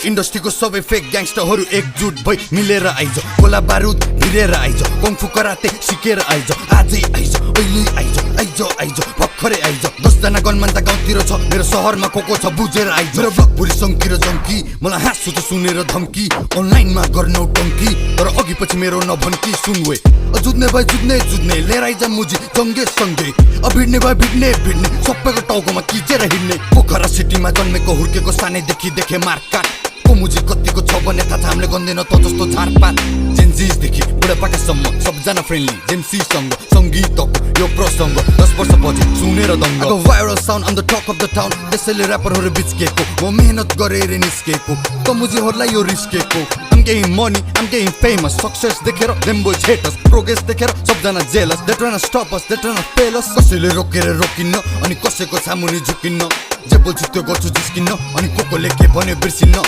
इन्डस्ट्रीको सबै फेक ग्याङ्स्टरहरू एकजुट भई मिलेर आइज गोला बारुद हिरेर आइज कङ्फु कराते सिकेर आइज आजै आइज अहिले आइज भर्खरै आइज 10 जना गनमान त गाउँतिर छ मेरो सहरमा को छ बुझेर आइज मेरो ब्लग पुरी सङ्की र जङ्की मलाई हाँसु त सुनेर धम्की अनलाइनमा गर्नौ टङ्की तर अघि पछि मेरो नभन्की सुनवे जुझ्ने भए जुझ्ने लिएर आइज मुजी जङ्गे सँगै भिड्ने भए भिड्ने सबैको टाउकोमा किचेर हिँड्ने पोखरा सिटीमा जन्मेको हुर्केको सानैदेखि देखे मारकाट को मुजी कतिको छ भने थाहा छ हामीले गन्दैन त जस्तो झारपात जेन्जिसदेखि बुढापाकासम्म सबजना फ्रेन्डली जेन्सीसँग सङ्गीतको यो प्रसङ्ग 10 वर्षपछि सुनेर दङ्ग viral sound on the talk of the town त्यसैले ऱ्यापरहरू बिच्केको म मेहनत गरेर निस्केको त मुजीहरूलाई यो रिस्केको I'm getting money, I'm getting famous Success देखेर them boys hate us Progress देखेर सबजना jealous They tryna stop us, they tryna fail us कसैले रोकेर रोकिन्न अनि कसैको सामुनि झुकिन्न जे बोल्छु त्यो गर्छु जिस्किन्न अनि को कोले के भन्यो बिर्सिन्न